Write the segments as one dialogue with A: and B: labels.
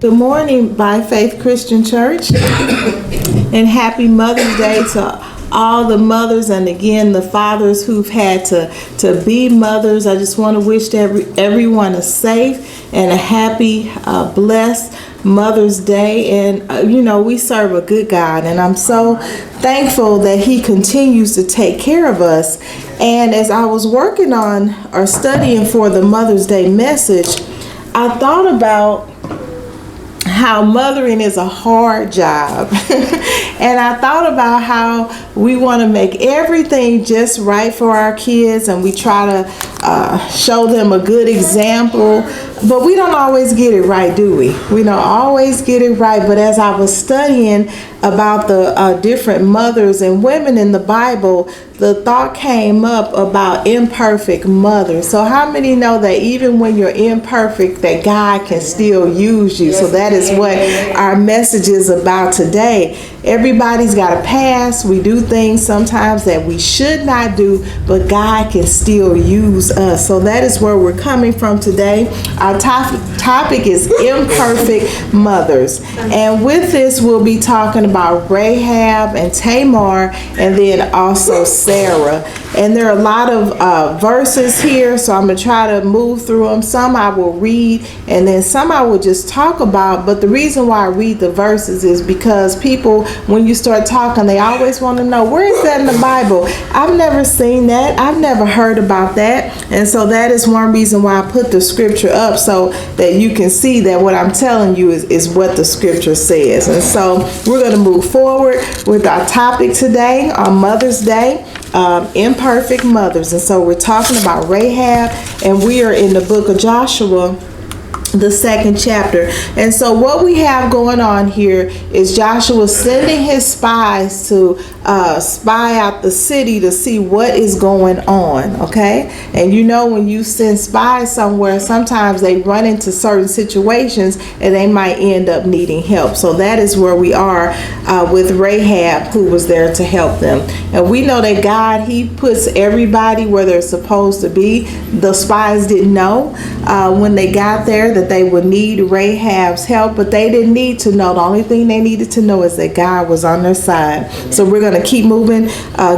A: Good morning, By Faith Christian Church, and happy Mother's Day to all the mothers and again the fathers who've had to be mothers. I just want to wish everyone a safe and a happy, blessed Mother's Day. And we serve a good God, and I'm so thankful that He continues to take care of us. And as I was working on or studying for the Mother's Day message, I thought about how mothering is a hard job. And I thought about how we want to make everything just right for our kids, and we try to show them a good example, but we don't always get it right, do we? We don't always get it right. But as I was studying about the different mothers and women in the Bible, the thought came up about imperfect mothers. So how many know that even when you're imperfect, that God can still use you? So that is what our message is about today. Everybody's got a past. We do things sometimes that we should not do, but God can still use us. So that is where we're coming from today. Our topic is imperfect mothers. And with this, we'll be talking about Rahab and Tamar, and then also Sarah. And there are a lot of verses here, so I'm going to try to move through them. Some I will read, and then some I will just talk about. But the reason why I read the verses is because people, when you start talking, they always want to know, where is that in the Bible? I've never seen that. I've never heard about that. And so that is one reason why I put the scripture up, so that you can see that what I'm telling you is what the scripture says. And so we're going to move forward with our topic today on Mother's Day. Imperfect mothers. And so we're talking about Rahab, and we are in the book of Joshua, the 2nd chapter. And so what we have going on here is Joshua sending his spies to spy out the city to see what is going on, okay? And when you send spies somewhere, sometimes they run into certain situations and they might end up needing help. So that is where we are with Rahab, who was there to help them. And we know that God, He puts everybody where they're supposed to be. The spies didn't know when they got there that they would need Rahab's help, but they didn't need to know. The only thing they needed to know is that God was on their side. So we're going to keep moving,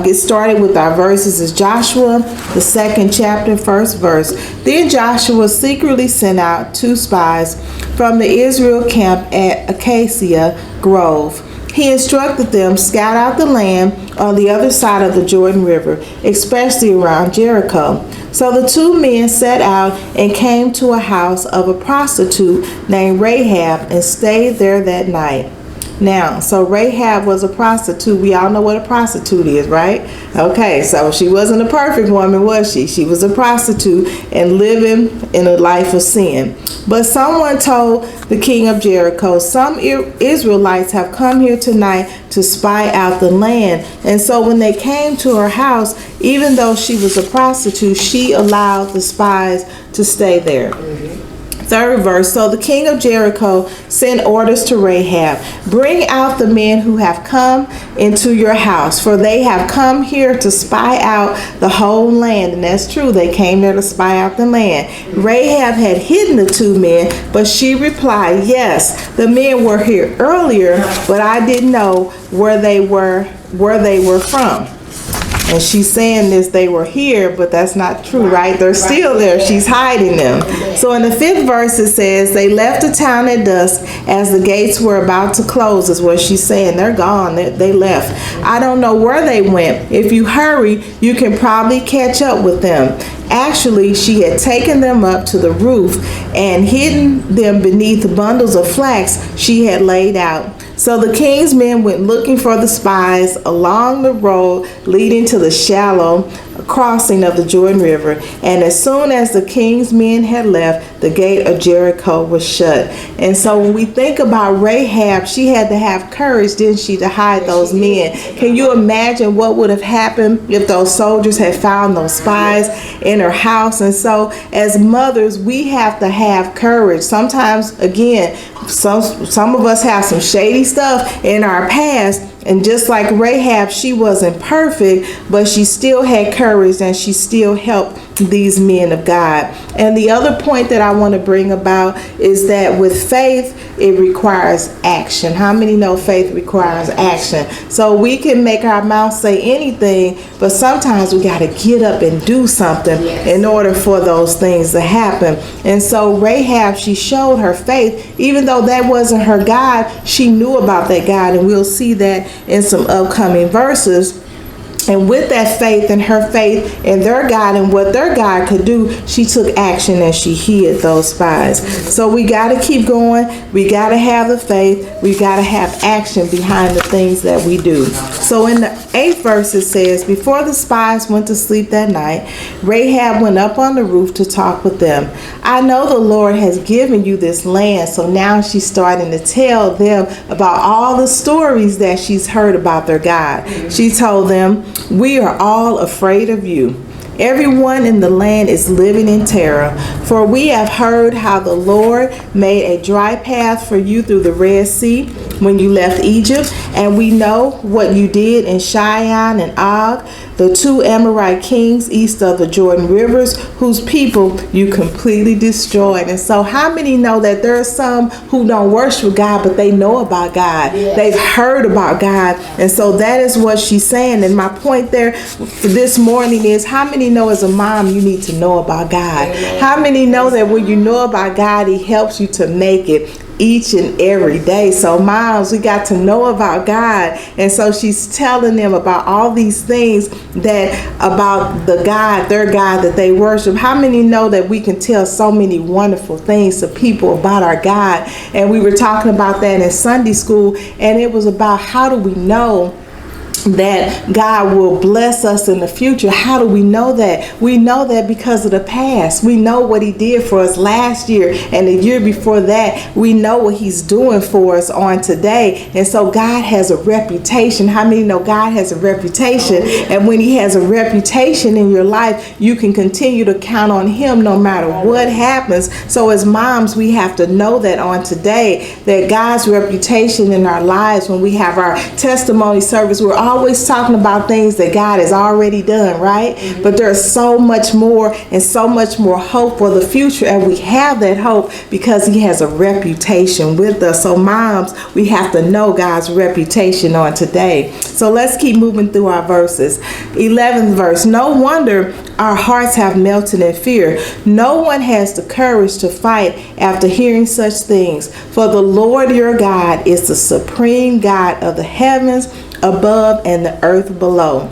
A: get started with our verses. Is Joshua, the 2nd chapter, 1st verse. Then Joshua secretly sent out 2 spies from the Israel camp at Acacia Grove. He instructed them, scout out the land on the other side of the Jordan River, especially around Jericho. So the 2 men set out and came to a house of a prostitute named Rahab and stayed there that night. Now, so Rahab was a prostitute. We all know what a prostitute is, right? Okay, so she wasn't a perfect woman, was she? She was a prostitute and living in a life of sin. But someone told the king of Jericho, some Israelites have come here tonight to spy out the land. And so when they came to her house, even though she was a prostitute, she allowed the spies to stay there. 3rd verse. So the king of Jericho sent orders to Rahab, bring out the men who have come into your house, for they have come here to spy out the whole land. And that's true. They came there to spy out the land. Rahab had hidden the 2 men, but she replied, yes, the men were here earlier, but I didn't know where they were from. And she's saying this, they were here, but that's not true, right? They're still there. She's hiding them. So in the 5th verse, it says, they left the town at dusk as the gates were about to close, is what she's saying. They're gone. They left. I don't know where they went. If you hurry, you can probably catch up with them. Actually, she had taken them up to the roof and hidden them beneath bundles of flax she had laid out. So the king's men went looking for the spies along the road leading to the shallow crossing of the Jordan River. And as soon as the king's men had left, the gate of Jericho was shut. And so when we think about Rahab, she had to have courage, didn't she, to hide those men. Can you imagine what would have happened if those soldiers had found those spies in her house? And so as mothers, we have to have courage. Sometimes, again, some of us have some shady stuff in our past. And just like Rahab, she wasn't perfect, but she still had courage and she still helped these men of God. And the other point that I want to bring about is that with faith, it requires action. How many know faith requires action? So we can make our mouth say anything, but sometimes we got to get up and do something in order for those things to happen. And so Rahab, she showed her faith. Even though that wasn't her God, she knew about that God, and we'll see that in some upcoming verses. And with that faith and her faith in their God and what their God could do, she took action and she hid those spies. So we got to keep going. We got to have the faith. We got to have action behind the things that we do. So in the 8th verse it says, before the spies went to sleep that night, Rahab went up on the roof to talk with them. I know the Lord has given you this land. So now she's starting to tell them about all the stories that she's heard about their God. She told them, we are all afraid of you. Everyone in the land is living in terror, for we have heard how the Lord made a dry path for you through the Red Sea when you left Egypt, and we know what you did in Cheyenne and Og, the 2 Amorite kings east of the Jordan rivers, whose people you completely destroyed. And so how many know that there are some who don't worship God, but they know about God? Yes. They've heard about God. And so that is what she's saying. And my point there for this morning is, how many know as a mom you need to know about God? Amen. How many know that when you know about God, He helps you to make it each and every day? So moms, we got to know about God. And so she's telling them about all these things that about the God, their God that they worship. How many know that we can tell so many wonderful things to people about our God? And we were talking about that in Sunday school, and it was about how do we know that God will bless us in the future. How do we know that? We know that because of the past. We know what He did for us last year and the year before that. We know what He's doing for us on today. And so God has a reputation. How many know God has a reputation? And when He has a reputation in your life, you can continue to count on Him no matter what happens. So as moms, we have to know that on today, that God's reputation in our lives, when we have our testimony service, we're always talking about things that God has already done, right? Mm-hmm. But there's so much more and so much more hope for the future, and we have that hope because He has a reputation with us. So moms, we have to know God's reputation on today. So let's keep moving through our verses. 11th verse, no wonder our hearts have melted in fear. No one has the courage to fight after hearing such things. For the Lord your God is the supreme God of the heavens above and the earth below.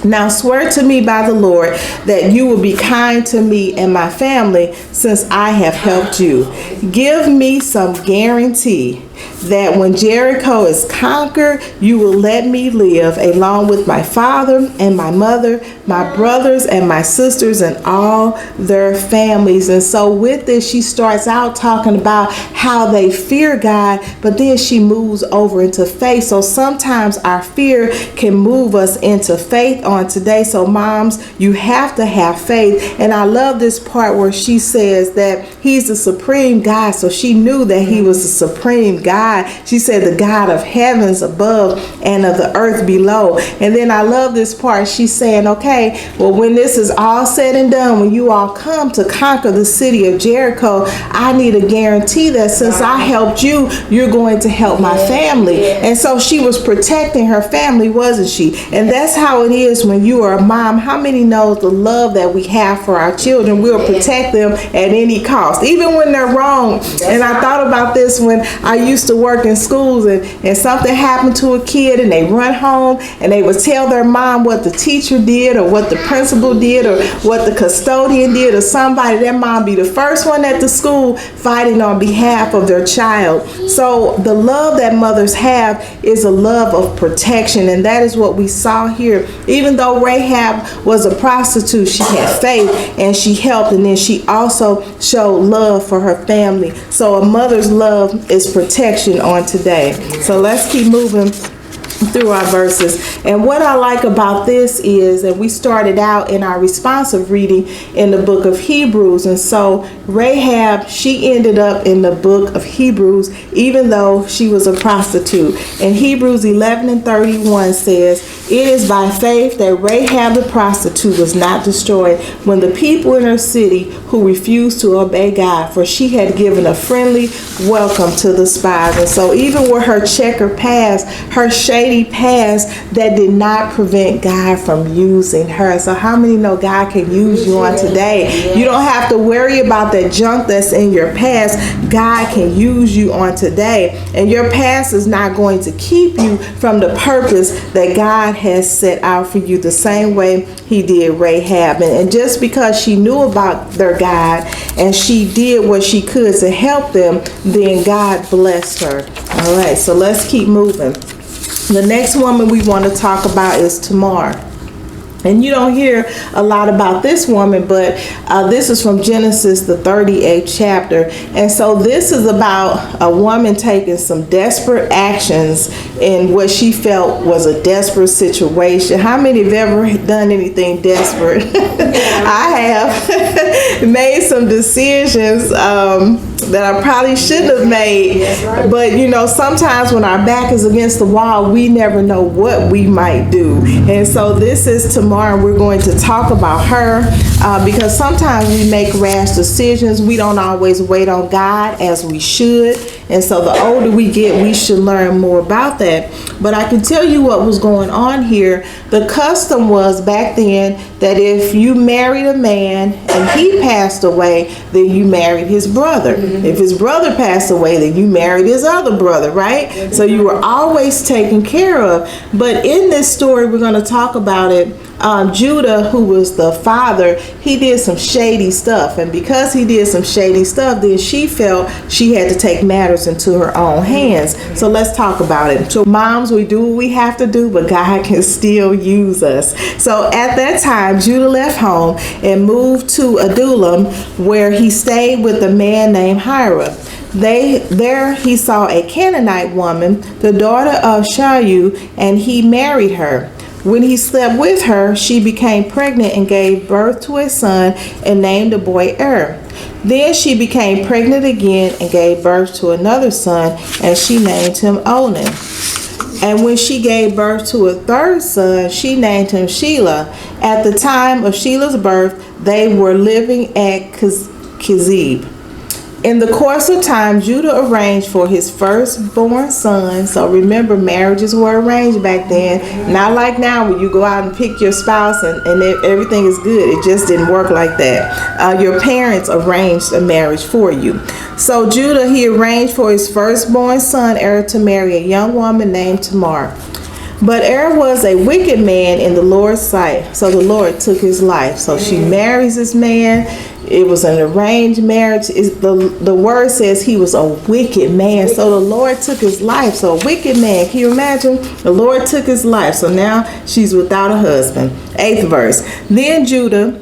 A: Now swear to me by the Lord that you will be kind to me and my family, since I have helped you. Give me some guarantee that when Jericho is conquered, you will let me live along with my father and my mother, my brothers and my sisters, and all their families. And so with this, she starts out talking about how they fear God, but then she moves over into faith. So sometimes our fear can move us into faith on today. So moms, you have to have faith. And I love this part where she says that He's the supreme God. So she knew that He was the supreme God. She said the God of heavens above and of the earth below. And then I love this part. She's saying, okay, well, when this is all said and done, when you all come to conquer the city of Jericho, I need a guarantee that since I helped you, you're going to help my family. And so she was protecting her family, wasn't she? And that's how it is when you are a mom. How many know the love that we have for our children? We'll protect them at any cost, even when they're wrong. And I thought about this when I used to work in schools, and something happened to a kid and they run home and they would tell their mom what the teacher did or what the principal did or what the custodian did or somebody. Their mom be the first one at the school fighting on behalf of their child. So the love that mothers have is a love of protection, and that is what we saw here. Even though Rahab was a prostitute, she had faith and she helped, and then she also showed love for her family. So a mother's love is protection on today. So let's keep moving through our verses. And what I like about this is that we started out in our responsive reading in the book of Hebrews. And so Rahab, she ended up in the book of Hebrews, even though she was a prostitute. And Hebrews 11:31 says, It is by faith that Rahab the prostitute was not destroyed when the people in her city who refused to obey God, for she had given a friendly welcome to the spies. And so even with her checkered past, her shady past, that did not prevent God from using her. So how many know God can use you on today? You don't have to worry about that junk that's in your past. God can use you on today. And your past is not going to keep you from the purpose that God has set out for you, the same way he did Rahab. And just because she knew about their God and she did what she could to help them, then God blessed her. All right, so let's keep moving. The next woman we want to talk about is Tamar. And you don't hear a lot about this woman, but this is from Genesis, the 38th chapter. And so this is about a woman taking some desperate actions in what she felt was a desperate situation. How many have ever done anything desperate? I have made some decisions that I probably shouldn't have made. Right. But you know, sometimes when our back is against the wall, we never know what we might do. And so this is Tamar, and we're going to talk about her because sometimes we make rash decisions. We don't always wait on God as we should. And so the older we get, we should learn more about that. But I can tell you what was going on here. The custom was back then that if you married a man and he passed away, then you married his brother. Mm-hmm. If his brother passed away, then you married his other brother, right? Mm-hmm. So you were always taken care of. But in this story, we're going to talk about it. Judah, who was the father, he did some shady stuff. And because he did some shady stuff, then she felt she had to take matters into her own hands. So let's talk about it. So moms, we do what we have to do, but God can still use us. So at that time, Judah left home and moved to Adullam, where he stayed with a man named Hira. There he saw a Canaanite woman, the daughter of Shaul, and he married her. When he slept with her, she became pregnant and gave birth to a son and named the boy Then she became pregnant again and gave birth to another son, and she named him Onan. And when she gave birth to a third son, she named him Shelah. At the time of Shelah's birth, they were living at Kezib. In the course of time, Judah arranged for his firstborn son. So remember, marriages were arranged back then. Not like now where you go out and pick your spouse and everything is good. It just didn't work like that. Your parents arranged a marriage for you. So Judah, he arranged for his firstborn son, to marry a young woman named Tamar. But was a wicked man in the Lord's sight. So the Lord took his life. So she marries this man. It was an arranged marriage. The word says he was a wicked man. So the Lord took his life. So a wicked man. Can you imagine? The Lord took his life. So now she's without a husband. 8th verse. Then Judah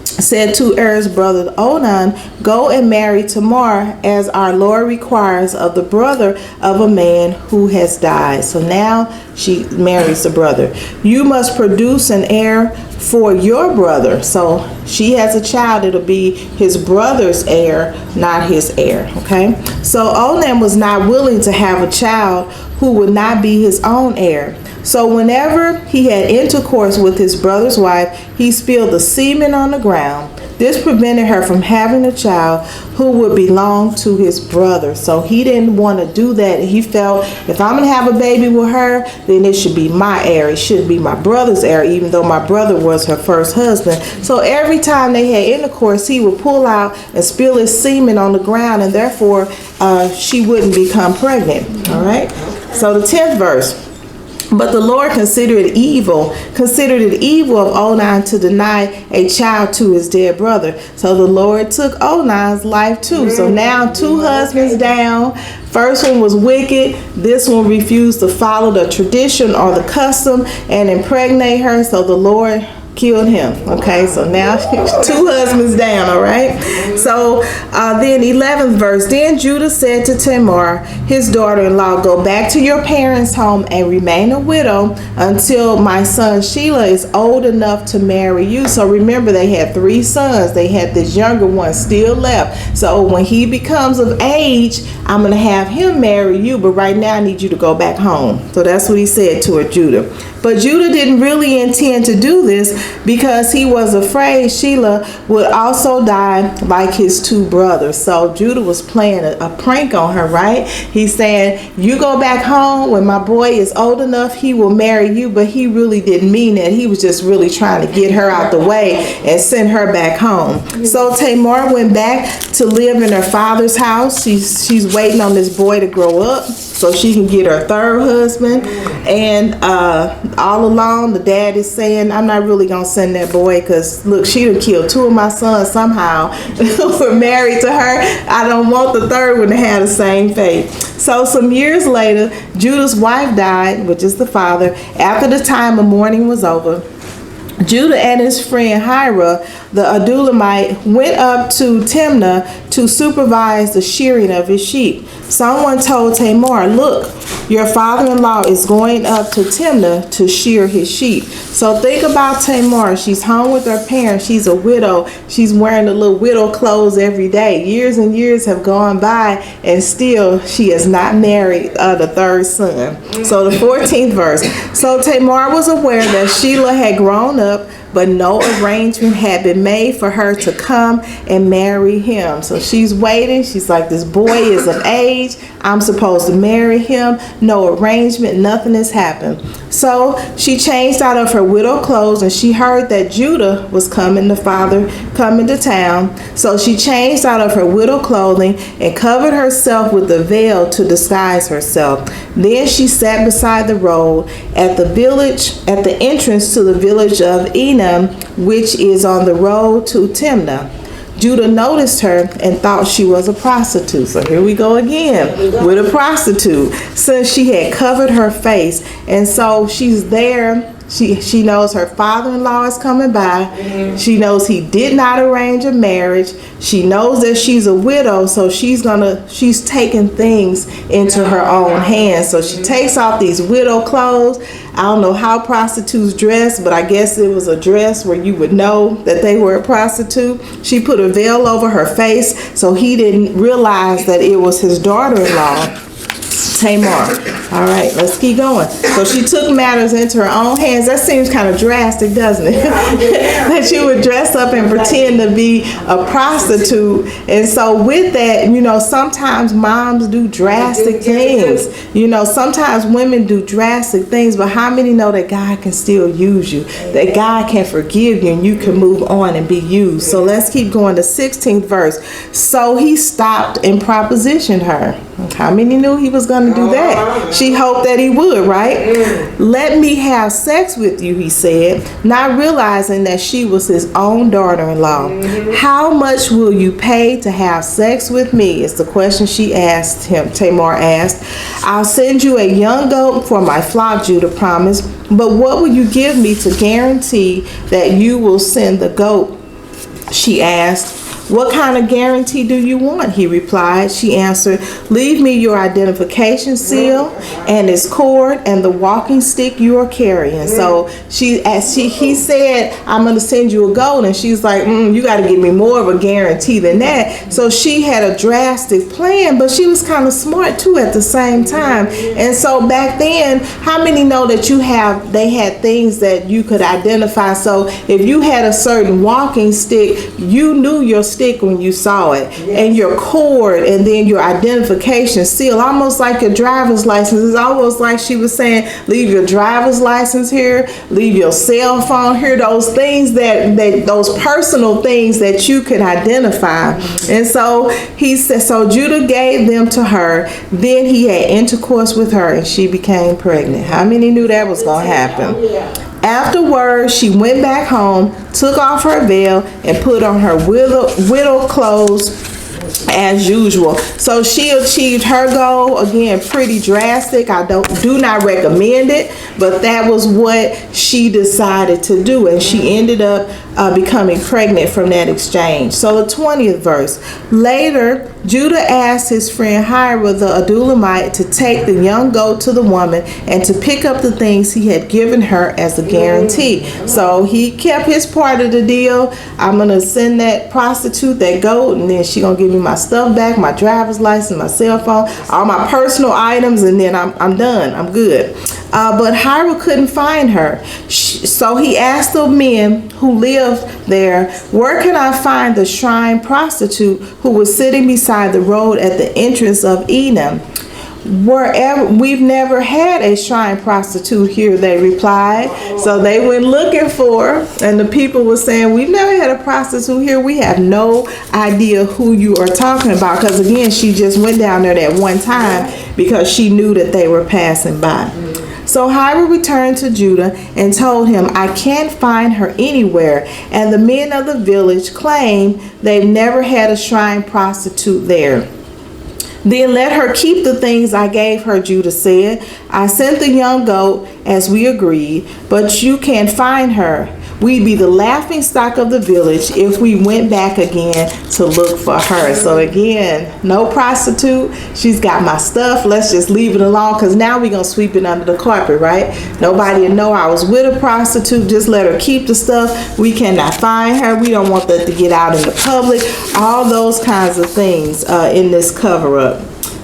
A: said to Er's brother Onan, "Go and marry Tamar, as our Lord requires of the brother of a man who has died." So now she marries the brother. "You must produce an heir for your brother." So she has a child, it'll be his brother's heir, not his heir. Okay? So Onan was not willing to have a child who would not be his own heir. So whenever he had intercourse with his brother's wife, he spilled the semen on the ground. This prevented her from having a child who would belong to his brother. So he didn't want to do that. He felt, if I'm going to have a baby with her, then it should be my heir. It shouldn't be my brother's heir, even though my brother was her first husband. So every time they had intercourse, he would pull out and spill his semen on the ground, and therefore she wouldn't become pregnant. All right? So the 10th verse. But the Lord considered it evil of Onan to deny a child to his dead brother. So the Lord took Onan's life too. So now 2 husbands down. First one was wicked. This one refused to follow the tradition or the custom and impregnate her. So the Lord killed him. Okay, so now 2 husbands down, all right? So then 11th verse, then Judah said to Tamar, his daughter-in-law, go back to your parents' home and remain a widow until my son Shelah is old enough to marry you. So remember, they had 3 sons. They had this younger one still left. So when he becomes of age, I'm going to have him marry you, but right now I need you to go back home. So that's what he said to her, Judah. But Judah didn't really intend to do this because he was afraid Shelah would also die like his 2 brothers. So Judah was playing a prank on her, right? He's saying, you go back home. When my boy is old enough, he will marry you. But he really didn't mean that. He was just really trying to get her out the way and send her back home. So Tamar went back to live in her father's house. She's waiting on this boy to grow up so she can get her 3rd husband. And all along, the dad is saying, I'm not really going to send that boy because, look, she done killed 2 of my sons somehow who were married to her. I don't want the 3rd one to have the same fate. So some years later, Judah's wife died, which is the father. After the time of mourning was over, Judah and his friend Hira, the Adulamite, went up to Timnah to supervise the shearing of his sheep. Someone told Tamar, look, your father-in-law is going up to Timnah to shear his sheep. So think about Tamar. She's home with her parents. She's a widow. She's wearing the little widow clothes every day. Years and years have gone by, and still she is not married the 3rd son. So the 14th verse. So Tamar was aware that Shelah had grown up, but no arrangement had been made for her to come and marry him. So she's waiting. She's like, this boy is of age. I'm supposed to marry him. No arrangement. Nothing has happened. So she changed out of her widow clothes, and she heard that Judah was coming to town. So she changed out of her widow clothing and covered herself with a veil to disguise herself. Then she sat beside the road at the entrance to the village of Enam, which is on the road to Timnah. Judah noticed her and thought she was a prostitute. So here we go again with a prostitute, since she had covered her face. And so she's there. She knows her father-in-law is coming by. She knows he did not arrange a marriage. She knows that she's a widow, so she's taking things into her own hands. So she takes off these widow clothes. I don't know how prostitutes dress, but I guess it was a dress where you would know that they were a prostitute. She put a veil over her face so he didn't realize that it was his daughter-in-law, Tamar. All right, let's keep going. So she took matters into her own hands. That seems kind of drastic, doesn't it? That you would dress up and pretend to be a prostitute. And so with that, sometimes moms do drastic things. Sometimes women do drastic things, but how many know that God can still use you? That God can forgive you and you can move on and be used. So let's keep going to 16th verse. So he stopped and propositioned her. How many knew he was going to do that? She hoped that he would, right? Let me have sex with you, he said, not realizing that she was his own daughter-in-law. How much will you pay to have sex with me? Is the question she asked him. Tamar asked. I'll send you a young goat for my flock, Judah promised. But what will you give me to guarantee that you will send the goat? She asked. What kind of guarantee do you want? He replied. She answered, leave me your identification seal and its cord and the walking stick you are carrying. So he said, I'm going to send you a goat. And she's like, you got to give me more of a guarantee than that. So she had a drastic plan, but she was kind of smart too at the same time. And so back then, how many know that they had things that you could identify? So if you had a certain walking stick, you knew your stick when you saw it, and your cord, and then your identification seal, almost like your driver's license. It's almost like she was saying, leave your driver's license here, leave your cell phone here, those things those personal things that you could identify. And so he said, so Judah gave them to her. Then he had intercourse with her and she became pregnant. How many knew that was going to happen? Afterwards, she went back home, took off her veil, and put on her widow clothes as usual. So she achieved her goal, again, pretty drastic. I do not recommend it, but that was what she decided to do, and she ended up becoming pregnant from that exchange. So the 20th verse. Later, Judah asked his friend Hira the Adullamite to take the young goat to the woman and to pick up the things he had given her as a guarantee. So he kept his part of the deal. I'm going to send that prostitute that goat, and then she going to give me my stuff back, my driver's license, my cell phone, all my personal items, and then I'm done. I'm good. But Hira couldn't find her. So he asked the men who lived there, where can I find the shrine prostitute who was sitting beside the road at the entrance of Edom? Wherever, we've never had a shrine prostitute here, they replied. So they went looking for her, and the people were saying, we've never had a prostitute here. We have no idea who you are talking about. Because again, she just went down there that one time because she knew that they were passing by. So Hira returned to Judah and told him, I can't find her anywhere. And the men of the village claim they've never had a shrine prostitute there. Then let her keep the things I gave her, Judah said. I sent the young goat as we agreed, but you can't find her. We'd be the laughing stock of the village if we went back again to look for her. So again, no prostitute. She's got my stuff. Let's just leave it alone, because now we're going to sweep it under the carpet, right? Nobody will know I was with a prostitute. Just let her keep the stuff. We cannot find her. We don't want that to get out in the public. All those kinds of things in this cover-up.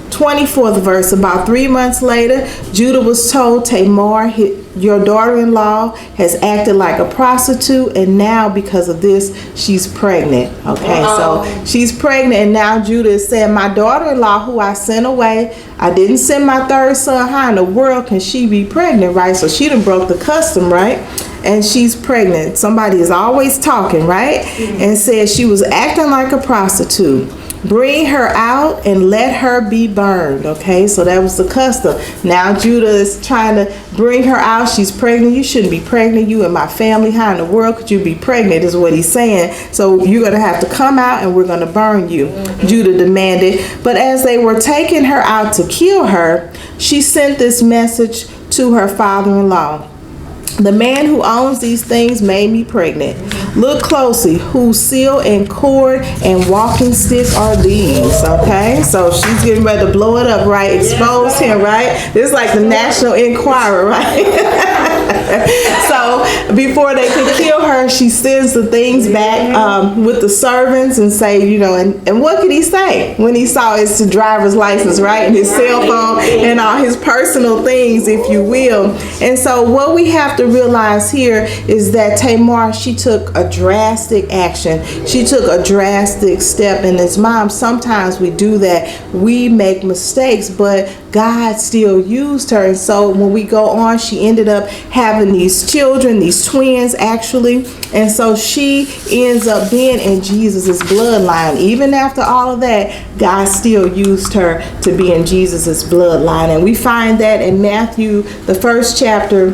A: 24th verse. About 3 months later, Judah was told, Tamar, your daughter-in-law, has acted like a prostitute, and now because of this, she's pregnant. Okay, so she's pregnant, and now Judah is saying, my daughter-in-law, who I sent away, I didn't send my third son. How in the world can she be pregnant, right? So she done broke the custom, right? And she's pregnant. Somebody is always talking, right? And says she was acting like a prostitute. Bring her out and let her be burned. Okay, so that was the custom. Now Judah is trying to bring her out. She's pregnant. You shouldn't be pregnant. You and my family. How in the world could you be pregnant, is what he's saying. So you're going to have to come out and we're going to burn you, Judah demanded. But as they were taking her out to kill her, she sent this message to her father-in-law. The man who owns these things made me pregnant. Look closely. Whose seal and cord and walking stick are these? Okay, so she's getting ready to blow it up, right? Expose him, right? This is like the National Enquirer, right? So before they could kill her, she sends the things back with the servants and say, you know, and what could he say when he saw his driver's license, right? And his cell phone and all his personal things, if you will. And so what we have to realize here is that Tamar, she took a drastic action. She took a drastic step. And as moms, sometimes we do that. We make mistakes, but God still used her. And so when we go on, she ended up having these children, these twins actually. And so she ends up being in Jesus's bloodline. Even after all of that, God still used her to be in Jesus's bloodline. And we find that in Matthew, the 1st chapter,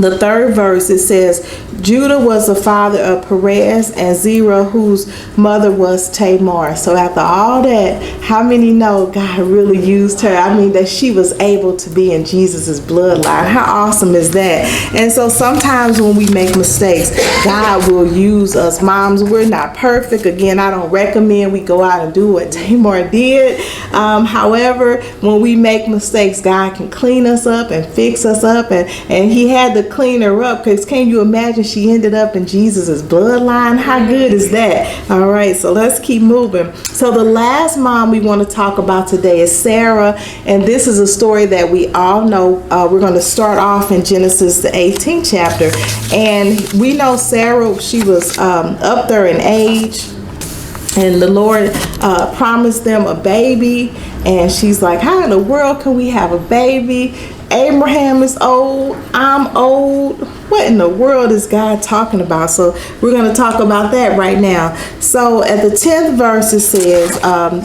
A: the 3rd verse. It says, Judah was the father of Perez and Zerah, whose mother was Tamar. So after all that, how many know God really used her? I mean, that she was able to be in Jesus's bloodline. How awesome is that? And so sometimes when we make mistakes, God will use us. Moms, we're not perfect. Again, I don't recommend we go out and do what Tamar did. However, when we make mistakes, God can clean us up and fix us up. And he had to clean her up, because can you imagine she ended up in Jesus's bloodline? How good is that? All right, so let's keep moving. So the last mom we want to talk about today is Sarah, and this is a story that we all know. We're going to start off in Genesis, the 18th chapter, and we know Sarah, she was up there in age, and the Lord promised them a baby, and she's like, how in the world can we have a baby? Abraham is old, I'm old. What in the world is God talking about? So we're going to talk about that right now. So at the 10th verse it says,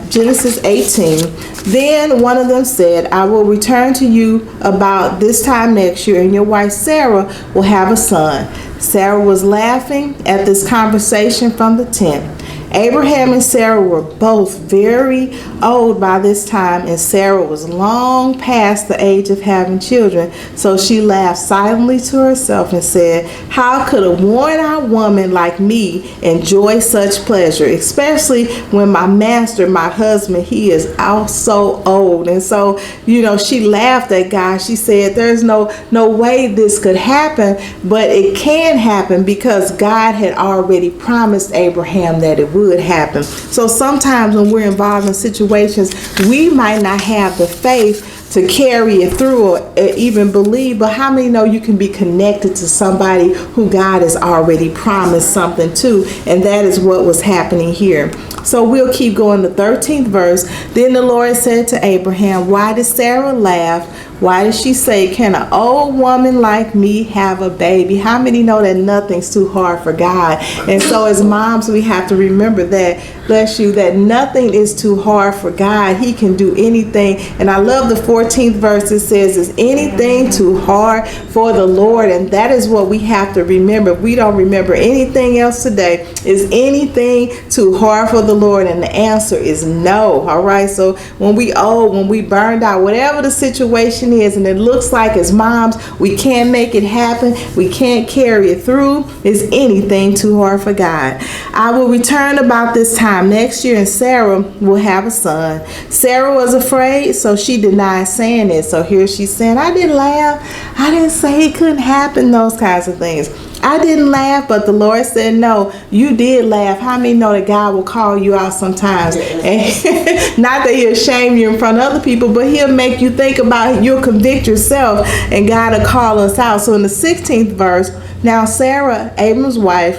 A: Genesis 18, then one of them said, I will return to you about this time next year, and your wife Sarah will have a son. Sarah was laughing at this conversation from the tent. Abraham and Sarah were both very old by this time, and Sarah was long past the age of having children. So she laughed silently to herself and said, "How could a worn-out woman like me enjoy such pleasure, especially when my master, my husband, he is also old?" And so, she laughed at God. She said, "There's no way this could happen, but it can happen because God had already promised Abraham that it would happen." So sometimes when we're involved in situations, we might not have the faith to carry it through or even believe, but how many know you can be connected to somebody who God has already promised something to? And that is what was happening here. So we'll keep going. The 13th verse. Then the Lord said to Abraham, "Why did Sarah laugh? Why did she say, 'Can an old woman like me have a baby?'" How many know that nothing's too hard for God? And so as moms, we have to remember that, bless you, that nothing is too hard for God. He can do anything. And I love the 14th verse. It says, "Is anything too hard for the Lord?" And that is what we have to remember. If we don't remember anything else today, is anything too hard for the Lord? And the answer is no. All right. So when we burned out, whatever the situation is, and it looks like as moms we can't make it happen, we can't carry it through, is anything too hard for God? I will return about this time next year, and Sarah will have a son. Sarah was afraid, so she denied saying it. So here she's saying, "I didn't laugh. I didn't say it couldn't happen," those kinds of things. I didn't laugh, but the Lord said, "No, you did laugh." How many know that God will call you out sometimes? And not that he'll shame you in front of other people, but he'll make you think about it. You'll convict yourself, and God will call us out. So in the 16th verse, now Sarah, Abram's wife,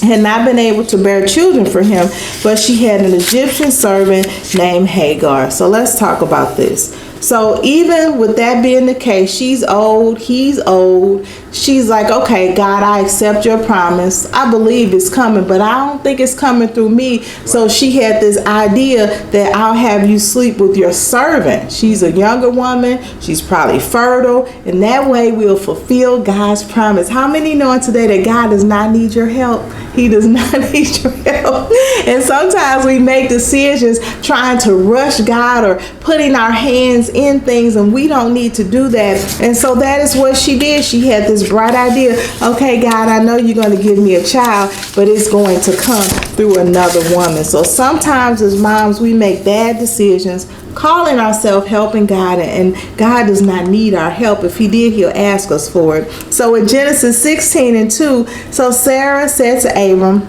A: had not been able to bear children for him, but she had an Egyptian servant named Hagar. So let's talk about this. So even with that being the case, she's old, he's old. She's like, "Okay, God, I accept your promise. I believe it's coming, but I don't think it's coming through me." So she had this idea that I'll have you sleep with your servant. She's a younger woman. She's probably fertile. And that way we'll fulfill God's promise. How many know today that God does not need your help? He does not need your help. And sometimes we make decisions trying to rush God or putting our hands in things, and we don't need to do that. And so that is what she did. She had this bright idea. "Okay, God, I know you're going to give me a child, but it's going to come through another woman." So sometimes as moms, we make bad decisions, calling ourselves helping God, and God does not need our help. If he did, he'll ask us for it. So in Genesis 16:2, so Sarah said to Abram,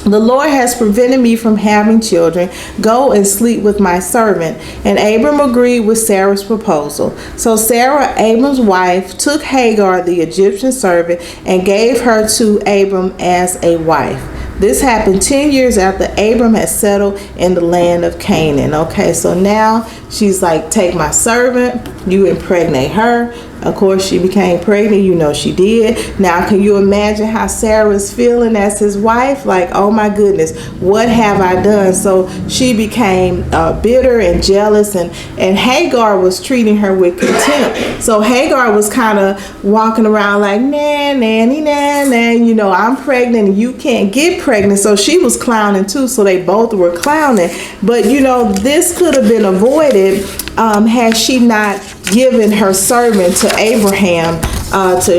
A: "The Lord has prevented me from having children. Go and sleep with my servant." And Abram agreed with Sarah's proposal. So Sarah, Abram's wife, took Hagar, the Egyptian servant, and gave her to Abram as a wife. This happened 10 years after Abram had settled in the land of Canaan. Okay, so now she's like, "Take my servant, you impregnate her." Of course, she became pregnant. She did. Now, can you imagine how Sarah's feeling as his wife? Like, "Oh my goodness, what have I done?" So she became bitter and jealous, and Hagar was treating her with contempt. So Hagar was kind of walking around like, "Nah, nanny, nah, nah, I'm pregnant and you can't get pregnant." So she was clowning too. So they both were clowning. But this could have been avoided had she not given her servant to Abraham to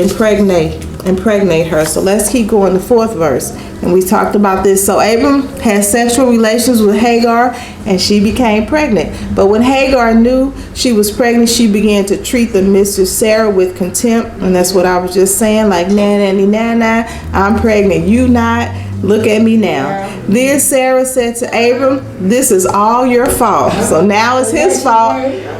A: impregnate her. So let's keep going. The 4th verse, and we talked about this. So Abram had sexual relations with Hagar, and she became pregnant. But when Hagar knew she was pregnant, she began to treat the mistress Sarah with contempt, and that's what I was just saying, like, "Nah, I'm pregnant, you not. Look at me now." Then Sarah said to Abram, "This is all your fault." So now it's his fault.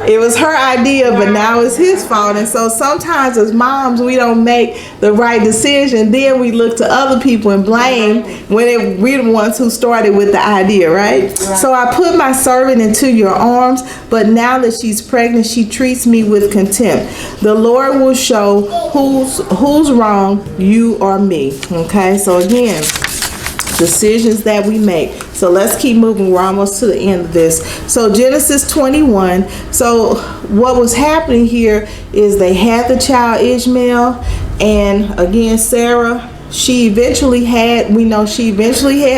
A: It was her idea, but now it's his fault. And so sometimes as moms, we don't make the right decision. Then we look to other people and blame when we're the ones who started with the idea, right? "So I put my servant into your arms, but now that she's pregnant, she treats me with contempt. The Lord will show who's wrong, you or me." Okay, so again, decisions that we make. So let's keep moving. We're almost to the end of this. So Genesis 21. So what was happening here is they had the child Ishmael, and again Sarah, she eventually had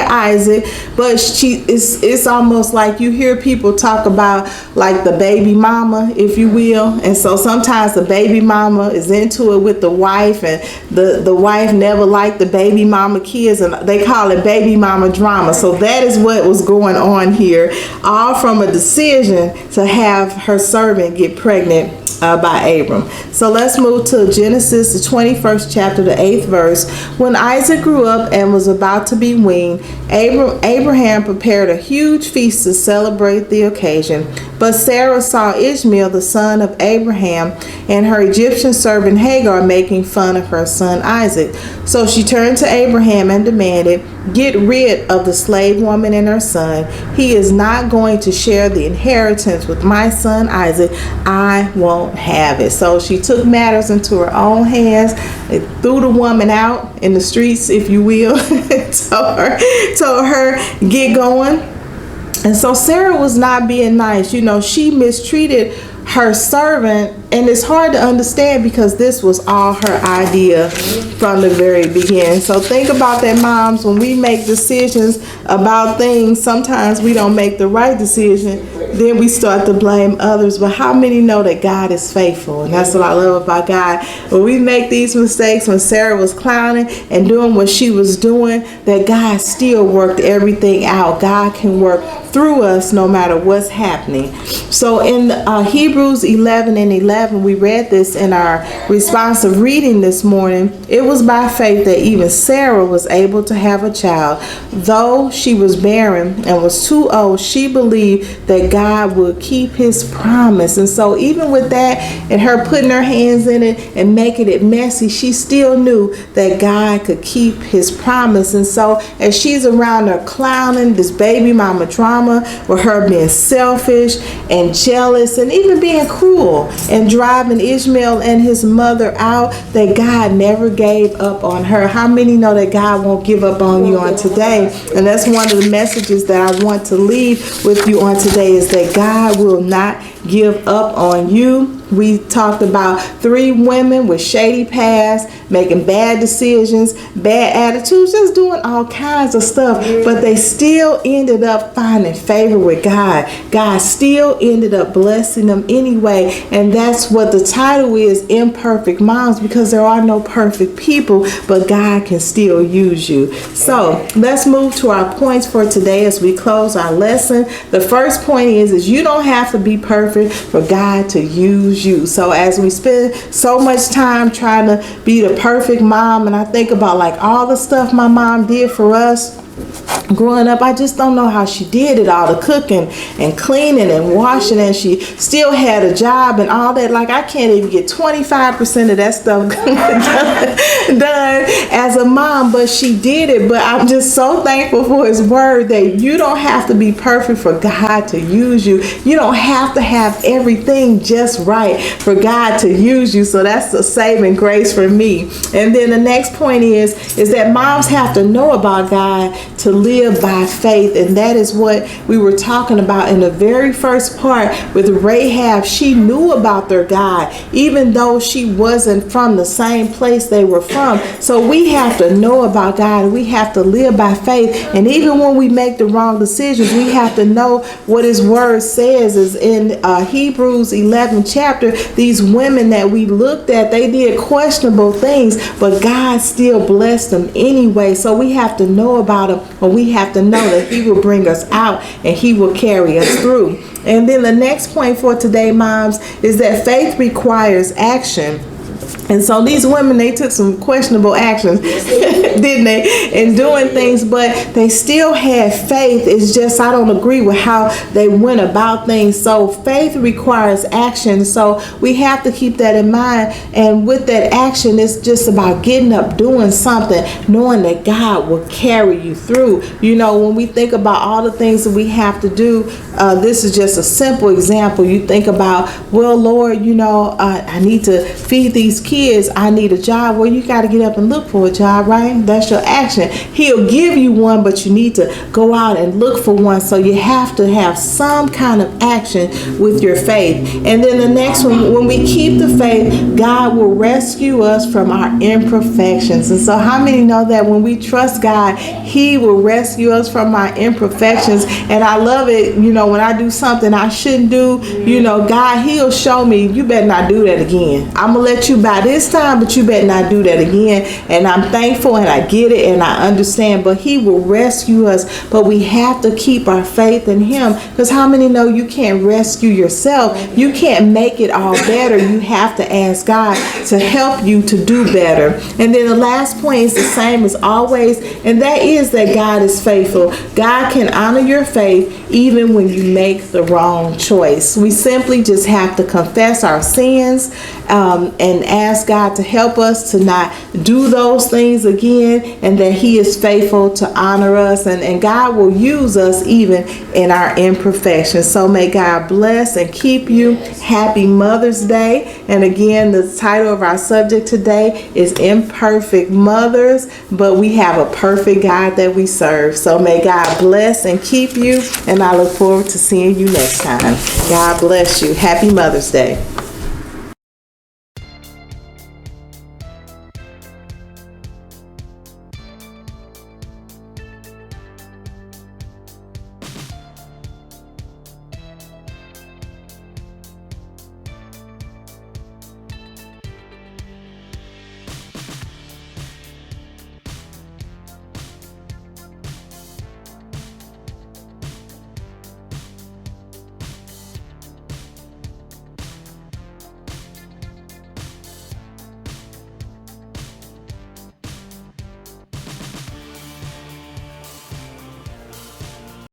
A: Isaac, but it's almost like you hear people talk about like the baby mama, if you will. And so sometimes the baby mama is into it with the wife, and the wife never liked the baby mama kids, and they call it baby mama drama. So that is what was going on here, all from a decision to have her servant get pregnant by Abram. So let's move to Genesis, the 21st chapter, the 8th verse. When Isaac grew up and was about to be weaned, Abraham prepared a huge feast to celebrate the occasion. But Sarah saw Ishmael, the son of Abraham, and her Egyptian servant Hagar making fun of her son Isaac. So she turned to Abraham and demanded, "Get rid of the slave woman and her son. He is not going to share the inheritance with my son Isaac. I won't have it." So she took matters into her own hands and threw the woman out in the streets, if you will. told her, "Get going." And so Sarah was not being nice. She mistreated her servant, and it's hard to understand because this was all her idea from the very beginning. So think about that, moms. When we make decisions about things, sometimes we don't make the right decision, then we start to blame others. But how many know that God is faithful? And that's what I love about God. When we make these mistakes, when Sarah was clowning and doing what she was doing, that God still worked everything out. God can work through us no matter what's happening. So in Hebrews 11:11, we read this in our responsive reading this morning. It was by faith that even Sarah was able to have a child. Though she was barren and was too old, she believed that God would keep his promise. And so even with that and her putting her hands in it and making it messy, she still knew that God could keep his promise. And so as she's around her clowning, this baby mama drama, with her being selfish and jealous and even being cruel and driving Ishmael and his mother out, that God never gave up on her. How many know that God won't give up on you on today? And that's one of the messages that I want to leave with you on today, is that God will not give up on you. We talked about 3 women with shady pasts, making bad decisions, bad attitudes, just doing all kinds of stuff, but they still ended up finding favor with God. God still ended up blessing them anyway, and that's what the title is, Imperfect Moms, because there are no perfect people, but God can still use you. So let's move to our points for today as we close our lesson. The first point is you don't have to be perfect for God to use you. So as we spend so much time trying to be the perfect mom, and I think about like all the stuff my mom did for us growing up, I just don't know how she did it, all the cooking and cleaning and washing, and she still had a job and all that. Like I can't even get 25% of that stuff done as a mom, but she did it. But I'm just so thankful for his word that you don't have to be perfect for God to use you. You don't have to have everything just right for God to use you. So that's a saving grace for me. And then the next point is that moms have to know about God to live by faith. And that is what we were talking about in the very first part with Rahab. She knew about their God, even though she wasn't from the same place they were from. So we have to know about God, and we have to live by faith. And even when we make the wrong decisions, we have to know what his word says. Is in Hebrews 11 chapter, these women that we looked at, they did questionable things, but God still blessed them anyway. So we have to know about him, and we have to know that he will bring us out and he will carry us through. And then the next point for today, moms, is that faith requires action. And so these women, they took some questionable actions, didn't they, in doing things, but they still had faith. It's just I don't agree with how they went about things. So faith requires action. So we have to keep that in mind. And with that action, it's just about getting up, doing something, knowing that God will carry you through. You know, when we think about all the things that we have to do, this is just a simple example. You think about, well, Lord, you know, I need to feed these kids. kids, I need a job. Well, you got to get up and look for a job, right? That's your action. He'll give you one, but you need to go out and look for one. So you have to have some kind of action with your faith. And then the next one, when we keep the faith, God will rescue us from our imperfections. And so how many know that when we trust God, He will rescue us from our imperfections? And I love it, you know, when I do something I shouldn't do, you know, God, He'll show me, you better not do that again. I'm going to let you by this time, but you better not do that again. And I'm thankful and I get it and I understand, but He will rescue us. But we have to keep our faith in Him, because how many know you can't rescue yourself? You can't make it all better. You have to ask God to help you to do better. And then the last point is the same as always, and that is that God is faithful. God can honor your faith even when you make the wrong choice. We simply just have to confess our sins and ask God to help us to not do those things again, and that He is faithful to honor us, and God will use us even in our imperfections. So may God bless and keep you. Happy Mother's Day. And again, the title of our subject today is Imperfect Mothers, but we have a perfect God that we serve. So may God bless and keep you, and I look forward to seeing you next time. God bless you. Happy Mother's Day.